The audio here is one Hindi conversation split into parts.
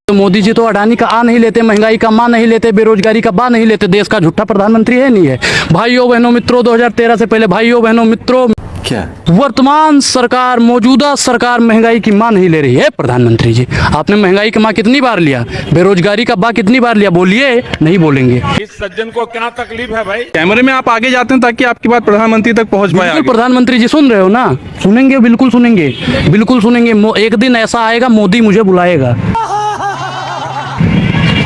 तो मोदी जी तो अडानी का आ नहीं लेते, महंगाई का मा नहीं लेते, बेरोजगारी का बा नहीं लेते, देश का झूठा प्रधानमंत्री है नहीं है। भाइयों बहनों मित्रों, 2013 से पहले भाइयों बहनों मित्रों, क्या वर्तमान सरकार, मौजूदा सरकार महंगाई की मां नहीं ले रही है। प्रधानमंत्री जी, आपने महंगाई का मां कितनी बार लिया, बेरोजगारी का बा कितनी बार लिया, बोलिए। नहीं बोलेंगे। इस सज्जन को क्या तकलीफ है भाई? कैमरे में आप आगे जाते हैं ताकि आपकी बात प्रधानमंत्री तक पहुंच पाए। बिल्कुल प्रधानमंत्री जी सुन रहे हो ना, सुनेंगे, बिल्कुल सुनेंगे, बिल्कुल सुनेंगे। एक दिन ऐसा आएगा मोदी मुझे बुलाएगा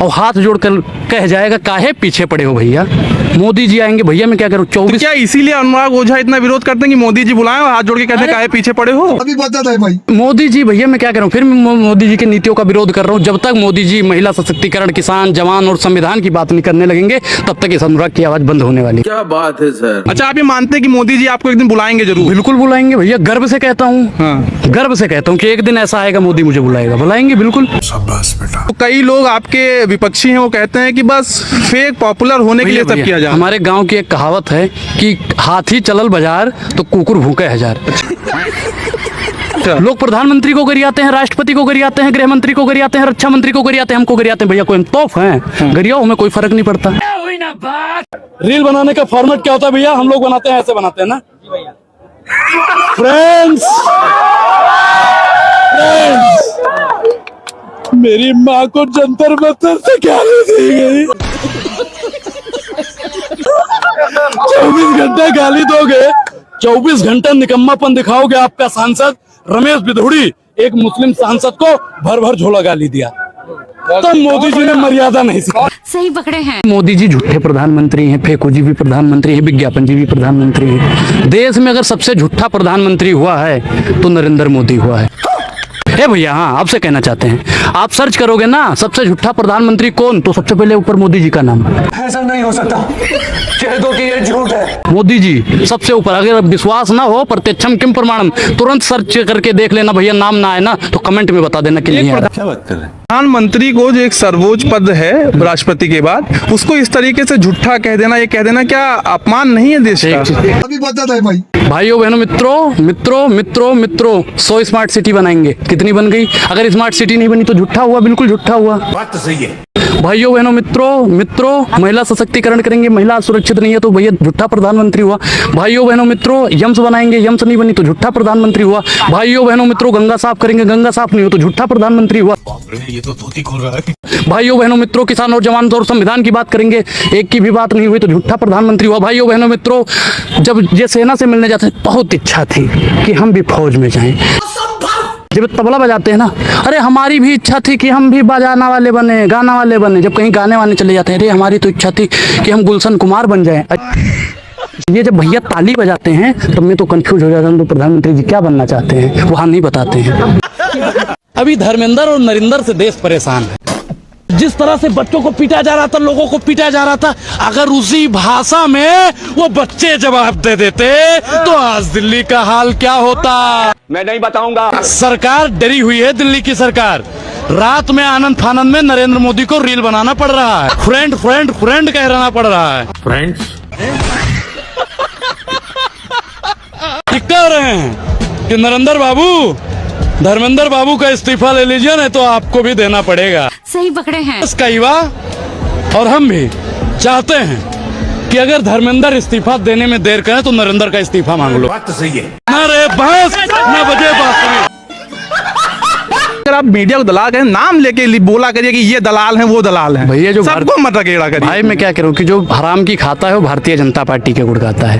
और हाथ जोड़कर कह जाएगा काहे पीछे पड़े हो भैया। मोदी जी आएंगे भैया, मैं क्या करूं। 24 क्या इसीलिए अनुराग ओझा इतना विरोध करते हैं कि मोदी जी बुलाएं और हाथ जोड़ के कहते हैं काहे पीछे पड़े हो? अभी बता है भाई। मोदी जी भैया, मैं क्या करूं, फिर मैं मोदी जी की नीतियों का विरोध कर रहा हूं। जब तक मोदी जी महिला सशक्तिकरण, किसान, जवान और संविधान की बात नहीं करने लगेंगे, तब तक इस अनुराग की आवाज बंद होने वाली। क्या बात है सर। अच्छा, आप ये मानते हैं कि मोदी जी आपको एक दिन बुलाएंगे जरूर? बिल्कुल बुलाएंगे भैया, गर्व से कहता हूँ। हाँ। गर्व से कहता हूँ कि एक दिन ऐसा आएगा मोदी मुझे बुलाएगा, बुलाएंगे बिल्कुल। तो कई लोग आपके विपक्षी हैं, वो कहते हैं कि बस फेक पॉपुलर होने के लिए सब किया जाए। हमारे गांव की एक कहावत है कि हाथी चलल बाजार तो कुकुर भूखे हजार। लोग प्रधानमंत्री को गरियाते हैं, राष्ट्रपति को गरियाते हैं, गृह मंत्री को गरियाते हैं, रक्षा मंत्री को गरियाते हैं, हमको गरियाते हैं। भैया कोई हम तोफ हैं, गरियाओं में कोई फर्क नहीं पड़ता। रील बनाने का फॉर्मेट क्या होता है भैया? हम लोग बनाते हैं, ऐसे बनाते हैं ना फ्रेंड्स। मेरी माँ को जंतर मंतर से गाली दी गई, 24 घंटे गाली दोगे, 24 घंटे निकम्मापन दिखाओगे। आपका सांसद रमेश बिधूड़ी एक मुस्लिम सांसद को भर भर झोला गाली दिया, तब मोदी जी ने मर्यादा नहीं सिखाई। सही पकड़े हैं। मोदी जी झूठे प्रधानमंत्री हैं, फेको जी भी प्रधानमंत्री हैं, विज्ञापन जी भी प्रधानमंत्री हैं। देश में अगर सबसे झूठा प्रधानमंत्री हुआ है तो नरेंद्र मोदी हुआ है भैया। हाँ, आपसे कहना चाहते हैं, आप सर्च करोगे ना सबसे झूठा प्रधानमंत्री कौन, तो सबसे पहले ऊपर मोदी जी का नाम। ऐसा नहीं हो सकता, कह दो कि ये झूठ है। मोदी जी सबसे ऊपर। अगर विश्वास ना हो, प्रत्यक्षम किम प्रमाणम, तुरंत सर्च करके देख लेना भैया। नाम ना आए ना तो कमेंट में बता देना कि नहीं आ रहा। क्या बात कर रहे हैं? प्रधानमंत्री को जो एक सर्वोच्च पद है राष्ट्रपति के बाद, उसको इस तरीके से झूठा कह देना, ये कह देना क्या अपमान नहीं है देश का? अभी बता है भाई। भाइयों बहनों मित्रों मित्रों मित्रों मित्रों 100 स्मार्ट सिटी बनाएंगे। कितनी बन गई? अगर स्मार्ट सिटी नहीं बनी तो झूठा हुआ, बिल्कुल झूठा हुआ। बात तो सही है। भाइयों बहनों मित्रों मित्रों महिला सशक्तिकरण करेंगे, महिला सुरक्षित नहीं है तो भैया झूठा प्रधानमंत्री हुआ। भाइयों बहनों मित्रों यम्स बनाएंगे, यम्स नहीं बनी तो झूठा प्रधानमंत्री हुआ। भाइयों बहनों मित्रों गंगा साफ करेंगे, गंगा साफ नहीं हो तो झूठा प्रधानमंत्री हुआ। ये तो धोती खोल रहा है। भाइयों बहनों मित्रों किसान और जवान और संविधान की बात करेंगे, एक की भी बात नहीं हुई तो झूठा प्रधानमंत्री हुआ। भाइयों बहनों मित्रों, जब ये सेना से मिलने जाते बहुत इच्छा थी कि हम भी फौज में जाएं। जब तबला बजाते हैं ना, अरे हमारी भी इच्छा थी कि हम भी बजाना वाले बने, गाना वाले बने। जब कहीं गाने वाने चले जाते हैं, अरे हमारी तो इच्छा थी कि हम गुलशन कुमार बन जाएं। ये जब भैया ताली बजाते हैं तब मैं तो कंफ्यूज हो जाता हूँ, तो प्रधानमंत्री जी क्या बनना चाहते हैं वहां नहीं बताते हैं। अभी धर्मेंद्र और नरेंद्र से देश परेशान है। जिस तरह से बच्चों को पीटा जा रहा था, लोगों को पीटा जा रहा था, अगर उसी भाषा में वो बच्चे जवाब दे देते तो आज दिल्ली का हाल क्या होता मैं नहीं बताऊंगा। सरकार डरी हुई है, दिल्ली की सरकार। रात में आनंद फानंद में नरेंद्र मोदी को रील बनाना पड़ रहा है, फ्रेंड फ्रेंड फ्रेंड कहना पड़ रहा है। फ्रेंड्स कह रहे हैं कि नरेंद्र बाबू, धर्मेंद्र बाबू का इस्तीफा ले लीजिए, नहीं तो आपको भी देना पड़ेगा। सही पकड़े हैं। इसका युवा और हम भी चाहते हैं कि अगर धर्मेंद्र इस्तीफा देने में देर करें तो नरेंद्र का इस्तीफा मांग लो। बात तो सही है। ना रे भैंस ना बजे बांसुरी। अगर आप मीडिया को दलाल कहें, नाम लेके बोला करिए कि ये दलाल हैं, वो दलाल हैं भैया। जो सबको मत अकेला करिए। भाई मैं क्या करूं कि जो हराम की खाता है वो भारतीय जनता पार्टी के गुड़ गाता है।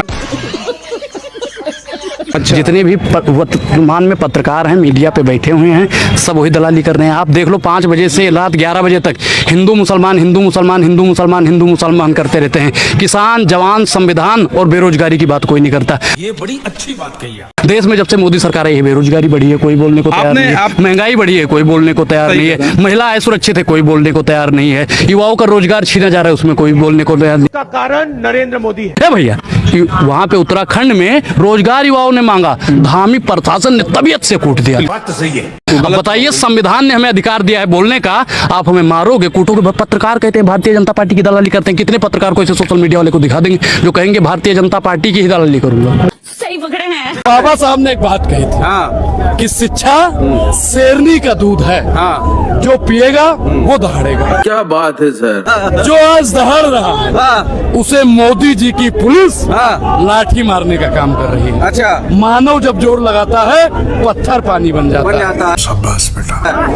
अच्छा। जितने भी वर्तमान में पत्रकार हैं, मीडिया पे बैठे हुए हैं, सब वही दलाली कर रहे हैं। आप देख लो 5 बजे से रात 11 बजे तक हिंदू मुसलमान हिंदू मुसलमान हिंदू मुसलमान हिंदू मुसलमान करते रहते हैं। किसान, जवान, संविधान और बेरोजगारी की बात कोई नहीं करता। ये बड़ी अच्छी बात कही है। देश में जब से मोदी सरकार आई है, बेरोजगारी बढ़ी है, कोई बोलने को तैयार नहीं है। महंगाई बढ़ी है, कोई बोलने को तैयार नहीं है। महिलाएं सुरक्षित है, कोई बोलने को तैयार नहीं है। युवाओं का रोजगार छीना जा रहा है, उसमें कोई बोलने को तैयार नहीं। का कारण नरेंद्र मोदी है भैया। वहां पे उत्तराखंड में रोजगार युवाओं ने मांगा, धामी प्रशासन ने तबीयत से कूट दिया। बात तो सही है। अब बताइए, संविधान ने हमें अधिकार दिया है बोलने का, आप हमें मारोगे, कूटोगे। पत्रकार कहते हैं भारतीय जनता पार्टी की दलाली करते हैं। कितने पत्रकार को ऐसे सोशल मीडिया वाले को दिखा देंगे जो कहेंगे भारतीय जनता पार्टी की ही दलाली करूंगा। सही पकड़े हैं। बाबा साहब ने एक बात कही थी हाँ कि शिक्षा शेरनी का दूध है, हाँ जो पिएगा वो दहाड़ेगा। क्या बात है सर। जो आज दहाड़ रहा है हाँ उसे मोदी जी की पुलिस हाँ लाठी मारने का काम कर रही है। अच्छा मानव जब जोर लगाता है पत्थर पानी बन जाता है। जाता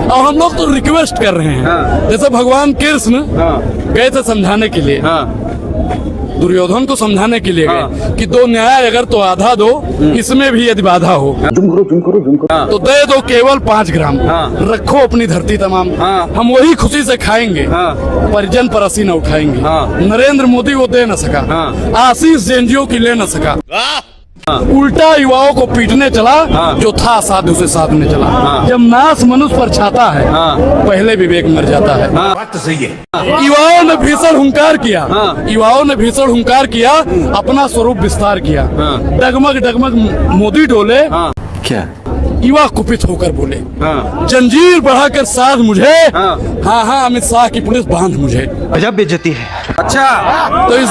और हम लोग तो रिक्वेस्ट कर रहे हैं, हाँ। जैसे भगवान कृष्ण हाँ गए थे समझाने के लिए, हाँ दुर्योधन को समझाने के लिए हाँ। गए कि दो न्याय अगर तो आधा दो, इसमें भी यदि बाधा हो तो दे दो केवल 5 ग्राम, हाँ। रखो अपनी धरती तमाम, हाँ। हम वही खुशी से खाएंगे, हाँ। परिजन परसी न उठाएंगे। हाँ। नरेंद्र मोदी वो दे न सका, हाँ। आशीष जेएनजीओ की ले न सका, उल्टा युवाओं को पीटने चला, हाँ। जो था साधु से साधने चला। हाँ। जब नाश मनुष्य पर छाता है, हाँ। पहले विवेक मर जाता है। बात तो सही है। युवाओं ने भीषण हुंकार किया, हाँ। युवाओं ने भीषण हुंकार किया, अपना स्वरूप विस्तार किया। हाँ। डगमग डगमग मोदी डोले, हाँ क्या युवा कुपित होकर बोले, हाँ जंजीर बढ़ाकर साध मुझे, हाँ। हाँ हाँ अमित शाह की पुलिस बांध मुझे। गजब बेइज्जती है। अच्छा तो इस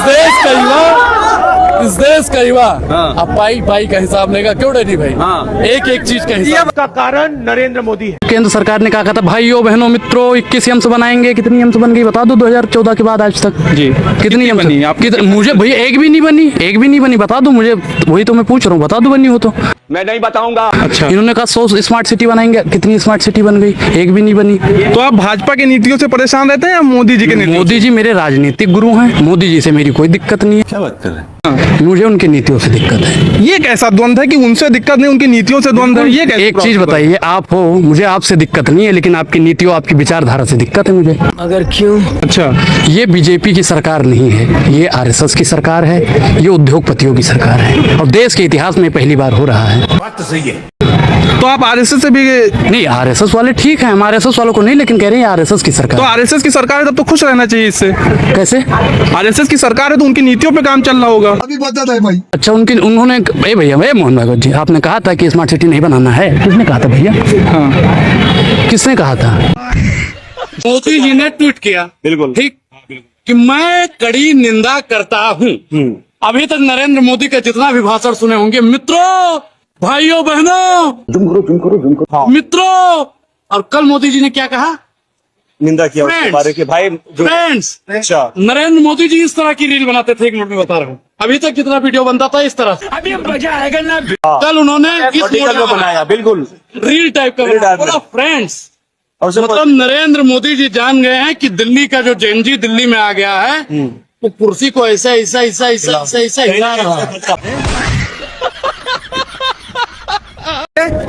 देश का युवा हाँ। अब पाई का हिसाब लेगा क्यों डैडी भाई? हाँ। एक एक चीज का हिसाब। का कारण नरेंद्र मोदी है। केंद्र सरकार ने कहा था भाइयों बहनों मित्रों 21 एम्स बनाएंगे, कितनी एम्स बन गई बता दो 2014 के बाद आज तक जी कितनी एम्स बनी? आप मुझे भैया एक भी नहीं बनी बता दो मुझे, वही तो मैं पूछ रहा हूँ, बता दो बनी हो तो। मैं नहीं बताऊंगा। अच्छा इन्होंने कहा 100 स्मार्ट सिटी बनाएंगे, कितनी स्मार्ट सिटी बन गई? एक भी नहीं बनी। तो आप भाजपा की नीतियों से परेशान रहते हैं या मोदी जी के नीतियों मोदी जी मेरे राजनीतिक गुरु हैं, मोदी जी से मेरी कोई दिक्कत नहीं क्या बात कर रहे हैं? है, मुझे उनकी नीतियों से दिक्कत है। से? ये कैसा द्वंद्व है कि उनसे दिक्कत नहीं उनकी नीतियों से द्वंद्व है? ये कैसे एक चीज बताइए, आप हो, मुझे आपसे दिक्कत नहीं है, लेकिन आपकी नीतियों आपकी विचारधारा से दिक्कत है मुझे। अगर क्यों? अच्छा ये बीजेपी की सरकार नहीं है, ये आरएसएस की सरकार है, ये उद्योगपतियों की सरकार है, और देश के इतिहास में पहली बार हो रहा है। बात तो सही है। तो आप आरएसएस से भी नहीं, आरएसएस वाले ठीक है, हम आरएसएस वालों को नहीं, लेकिन कह रहे हैं आरएसएस की तो सरकार। आरएसएस की सरकार है तब तो खुश रहना चाहिए इससे। कैसे? आरएसएस की सरकार है तो उनकी नीतियों पे काम चल रहा होगा। अच्छा उन्होंने भैया मोहन भागवत जी, आपने कहा था कि स्मार्ट सिटी नहीं बनाना है, किसने कहा था भैया? हाँ किसने कहा था? मोदी जी ने ट्वीट किया, बिल्कुल ठीक, कि मैं कड़ी निंदा करता हूँ। अभी तक नरेंद्र मोदी का जितना भी भाषण सुने होंगे, मित्रों भाइयों बहनों मित्रों, और कल मोदी जी ने क्या कहा? निंदा किया उसके Friends. बारे के भाई जो फ्रेंड्स, अच्छा नरेंद्र मोदी जी इस तरह की रील बनाते थे, एक मिनट में बता रहा हूँ, अभी तक जितना वीडियो बनता था इस तरह से, अभी मजा आएगा ना। कल उन्होंने इस वर्टिकल में बनाया बिल्कुल रील टाइप का Reel बनाया, type में। बोला फ्रेंड्स। और उसे मतलब नरेंद्र मोदी जी जान गए हैं कि दिल्ली का जो जेएनजी दिल्ली में आ गया है, वो कुर्सी को ऐसा ऐसा ऐसा ऐसा ऐसा ऐसा हिला रहा है।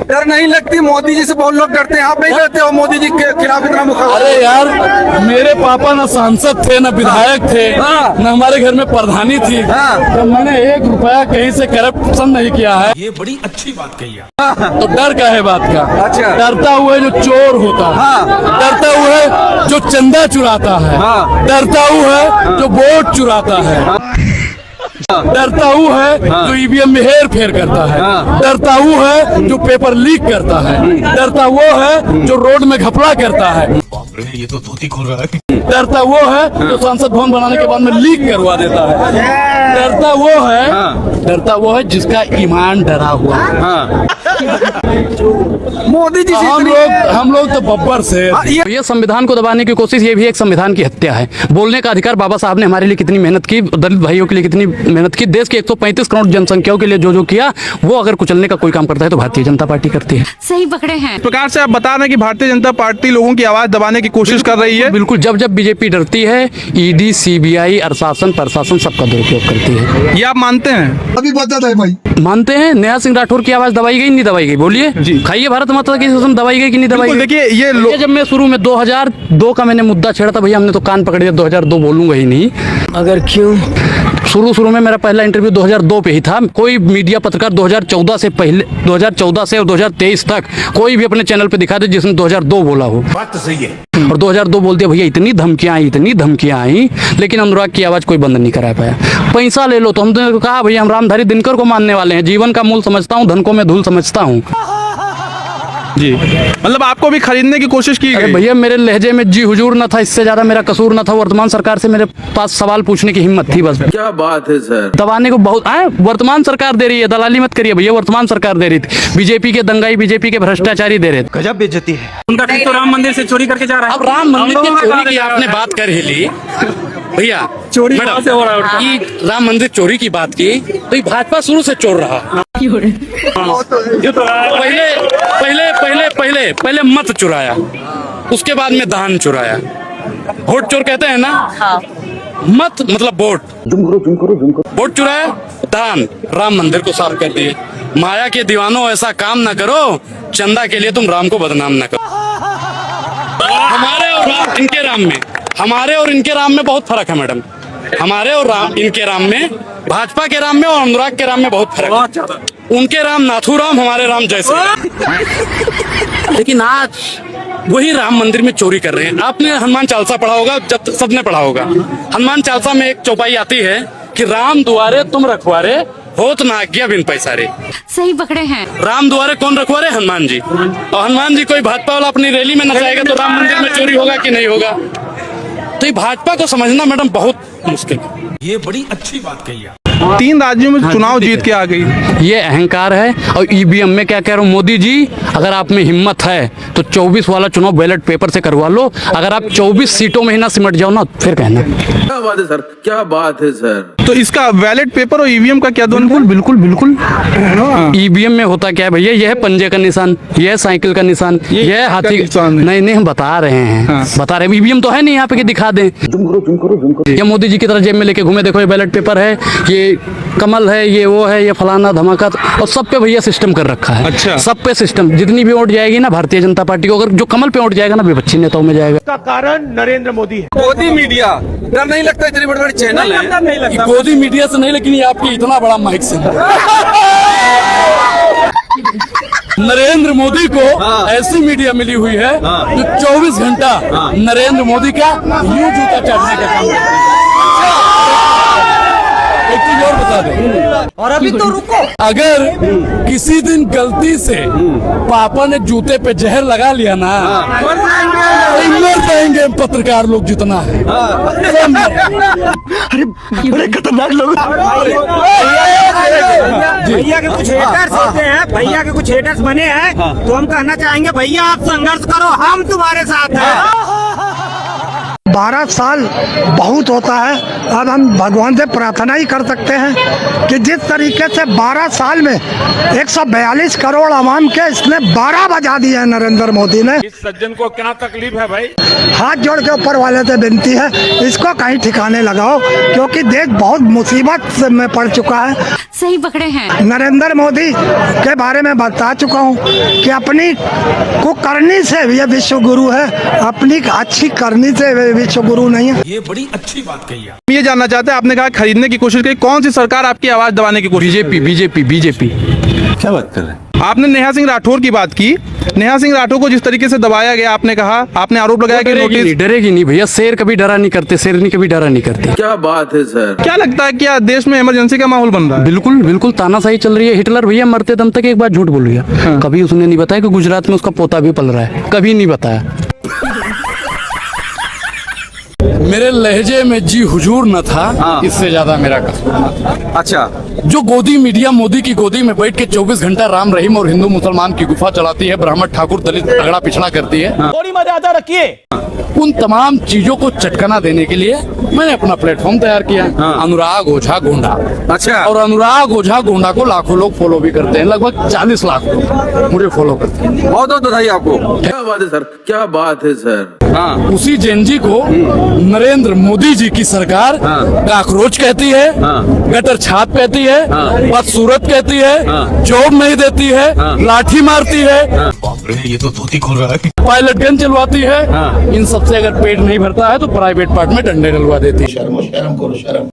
डर नहीं लगती? मोदी जी से बहुत लोग डरते हैं, आप नहीं डरते हो मोदी जी के खिलाफ इतना मुकाबला? अरे यार, मेरे पापा ना सांसद थे, ना विधायक थे, हाँ। ना हमारे घर में प्रधानी थी, हाँ। तो मैंने 1 रुपया कहीं से करप्शन नहीं किया है, ये बड़ी अच्छी बात कही है। तो डर का है बात का? अच्छा। डरता हुआ जो चोर होता है, हाँ। डरता हुआ जो चंदा चुराता है, हाँ। डरता हुआ जो वोट चुराता है, डरता हुआ है जो ईवीएम में हेर फेर करता है, डरता हुआ है जो पेपर लीक करता है, डरता वो है जो रोड में घपला करता है, ये तो धोती खोल रहा है। डरता वो है जो संसद भवन बनाने के बाद में लीक करवा देता है, डरता वो है जिसका ईमान डरा हुआ है। मोदी जी से हम लोग तो बब्बर से ये संविधान को दबाने की कोशिश, ये भी एक संविधान की हत्या है। बोलने का अधिकार बाबा साहब ने हमारे लिए कितनी मेहनत की, दलित भाइयों के लिए कितनी मेहनत की, देश के 135 करोड़ जनसंख्याओं के लिए जो किया, वो अगर कुचलने का कोई काम करता है तो भारतीय जनता पार्टी करती है। सही पकड़े हैं। इस प्रकार से आप बता रहे हैं कि भारतीय जनता पार्टी लोगों की आवाज दबाने की कोशिश कर रही है। बिल्कुल, जब बीजेपी डरती है, ईडी सीबीआई और शासन प्रशासन सबका दुरुपयोग करती है। ये आप मानते हैं? अभी बता है भाई। मानते हैं नेहा सिंह राठौर की आवाज दबाई गई नहीं दबाई गई? बोलिए जी। खाइए भारत माता की कसम, दबाई गई कि नहीं दबाई बिल्कुल, गई? देखिए ये जब मैं शुरू में 2002 का मैंने मुद्दा छेड़ा था, भैया हमने तो कान पकड़ दिया, 2002 बोलूंगा ही नहीं। अगर क्यों? शुरू में मेरा पहला इंटरव्यू 2002 पे ही था। कोई मीडिया पत्रकार 2014 से पहले, 2014 से और 2023 तक कोई भी अपने चैनल पे दिखा दे जिसने 2002 बोला हो। बात तो सही है। और 2002 बोल दिया भैया, इतनी धमकियां आई, लेकिन अनुराग की आवाज कोई बंद नहीं करा पाया। पैसा ले लो तो हमने कहा भैया हम रामधारी दिनकर को मानने वाले हैं, जीवन का मूल समझता हूँ, धन को मैं धूल समझता हूँ। जी, मतलब आपको भी खरीदने की कोशिश की अरे गई। भैया मेरे लहजे में जी हुजूर न था, इससे ज्यादा मेरा कसूर न था। वर्तमान सरकार से मेरे पास सवाल पूछने की हिम्मत थी बस। क्या बात है सर। दबाने को बहुत वर्तमान सरकार दे रही है, दलाली मत करिए भैया। वर्तमान सरकार दे रही थी, बीजेपी के दंगाई, बीजेपी के भ्रष्टाचारी दे रहे थे। गजब बेइज्जती है। उनका तो राम मंदिर से चोरी करके जा रहा है। अब राम मंदिर की चोरी की आपने बात कर ही ली भैया, चोरी मैडम, कहाँ से हो रहा है उनका? कि राम मंदिर चोरी की बात की तो ये भाजपा शुरू से चोर रहा। ये तो पहले पहले पहले पहले पहले मत चुराया, उसके बाद में दान चुराया। वोट चोर कहते हैं ना। मत मतलब वोट चुराया, दान, राम मंदिर को साफ कर दिए। माया के दीवानों ऐसा काम ना करो, चंदा के लिए तुम राम को बदनाम ना करो। हमारे और राम इनके राम में, हमारे और इनके राम में बहुत फर्क है मैडम। हमारे और राम इनके राम में, भाजपा के राम में और अनुराग के राम में बहुत फर्क है। उनके राम नाथू राम, हमारे राम जैसे। लेकिन आज वही राम मंदिर में चोरी कर रहे हैं। आपने हनुमान चालीसा पढ़ा होगा, जब सबने पढ़ा होगा। हनुमान चालीसा में एक चौपाई आती है कि राम दुआरे तुम रखवारे, होत ना आज्ञा बिन पैसारे। सही पकड़े हैं। राम दुआरे कौन रखवारे? हनुमान जी। और हनुमान जी कोई भाजपा वाला अपनी रैली में नचाएगा तो राम मंदिर में चोरी होगा कि नहीं होगा? तो ये भाजपा को समझना मैडम बहुत मुश्किल है। ये बड़ी अच्छी बात कही है। 3 राज्यों में चुनाव जीत के आ गई। ये अहंकार है। और ईवीएम में क्या कह रहा हूँ, मोदी जी अगर आप में हिम्मत है तो 24 वाला चुनाव बैलेट पेपर से करवा लो। अगर आप 24 सीटों में ही ना सिमट जाओ ना, फिर कहना। क्या बात है सर, क्या बात है सर। तो इसका बैलेट पेपर और ईवीएम का क्या दोनों? बिल्कुल बिल्कुल। ईवीएम में होता क्या है भैया, यह है पंजे का निशान, यह है साइकिल का निशान, यह है हाथी का निशान है। नहीं हम बता रहे हैं। हाँ। बता रहे हैं। ईवीएम तो है नहीं यहाँ पे कि दिखा दें। या मोदी जी की तरह जेब में लेके घूमे, देखो ये बैलेट पेपर है, ये कमल है, ये वो है, ये फलाना धमाका। और सब पे भैया सिस्टम कर रखा है। अच्छा। सब पे सिस्टम। जितनी भी वोट जाएगी ना भारतीय जनता पार्टी को, अगर जो कमल पे वोट जाएगा ना विपक्षी नेताओं में जाएगा। इसका कारण नरेंद्र मोदी है। मोदी मीडिया, डर नहीं लगता? इतने बड़े बड़े चैनल है। नहीं लगता। मोदी मीडिया से नहीं, लेकिन ये आपकी इतना बड़ा माइक से। नरेंद्र मोदी को ऐसी मीडिया मिली हुई है जो 24 घंटा नरेंद्र मोदी का यूं जूता चाटने का काम करती है। एक चीज और बता दें, और अभी तो रुको, अगर किसी दिन गलती से पापा ने जूते पे जहर लगा लिया ना, तो मर जाएंगे पत्रकार लोग जितना है। बड़े खतरनाक लोग। भैया के कुछ हेटर्स होते हैं, भैया के कुछ हेटर्स बने हैं, तो हम कहना चाहेंगे भैया आप संघर्ष करो, हम तुम्हारे साथ हैं। 12 साल बहुत होता है। अब हम भगवान से प्रार्थना ही कर सकते हैं कि जिस तरीके से 12 साल में 142 करोड़ आवाम के इसने 12 बजा दिए हैं नरेंद्र मोदी ने। इस सज्जन को क्या तकलीफ है भाई? हाथ जोड़ के ऊपर वाले से विनती है, इसको कहीं ठिकाने लगाओ, क्योंकि देश बहुत मुसीबत में पड़ चुका है। सही पकड़े हैं। नरेंद्र मोदी के बारे में बता चुका हूँ कि अपनी कुकर्नी से ये विश्व गुरु है, अपनी अच्छी करनी से विश्व गुरु नहीं है। ये बड़ी अच्छी बात कही है। ये जानना चाहते हैं, आपने कहा खरीदने की कोशिश की, कौन सी सरकार आपकी आवाज दबाने की कोशिश? बीजेपी। क्या बात कर रहे हैं? आपने नेहा सिंह राठौर की बात की। नेहा सिंह राठौर को जिस तरीके से दबाया गया, आपने कहा, आपने आरोप लगाया कि नोटिस। डरेगी नहीं भैया, शेर कभी डरा नहीं करते, शेरनी कभी डरा नहीं करते। क्या बात है सर। क्या लगता है क्या देश में इमरजेंसी का माहौल बन रहा है? बिल्कुल तानाशाही चल रही है। हिटलर भैया मरते दम तक एक बार झूठ बोल गया। कभी उसने नहीं बताया कि गुजरात में उसका पोता भी पल रहा है, कभी नहीं बताया। मेरे लहजे में जी हुजूर न था, इससे ज्यादा मेरा कसूर न था। अच्छा, जो गोदी मीडिया मोदी की गोदी में बैठ के 24 घंटा राम रहीम और हिंदू मुसलमान की गुफा चलाती है, ब्राह्मण ठाकुर दलित अगड़ा पिछड़ा करती है, थोड़ी मर्यादा रखिए। उन तमाम चीजों को चटकना देने के लिए मैंने अपना प्लेटफॉर्म तैयार किया। अनुराग ओझा गोंडा। अच्छा। और अनुराग ओझा गोंडा को लाखों लोग फॉलो भी करते हैं, लगभग 40 लाख लोग मुझे फॉलो करते हैं। बहुत बहुत बधाई आपको। क्या बात है सर, क्या बात है सर। उसी जेनजी को नरेंद्र मोदी जी की सरकार काकरोच कहती है, गटर छाप कहती है, बदसूरत कहती है, जॉब नहीं देती है, लाठी मारती है, ये तो धोती खोल रहा है। पायलट गन चलवाती है। इन सबसे अगर पेट नहीं भरता है तो प्राइवेट पार्ट में डंडे डलवा देती है।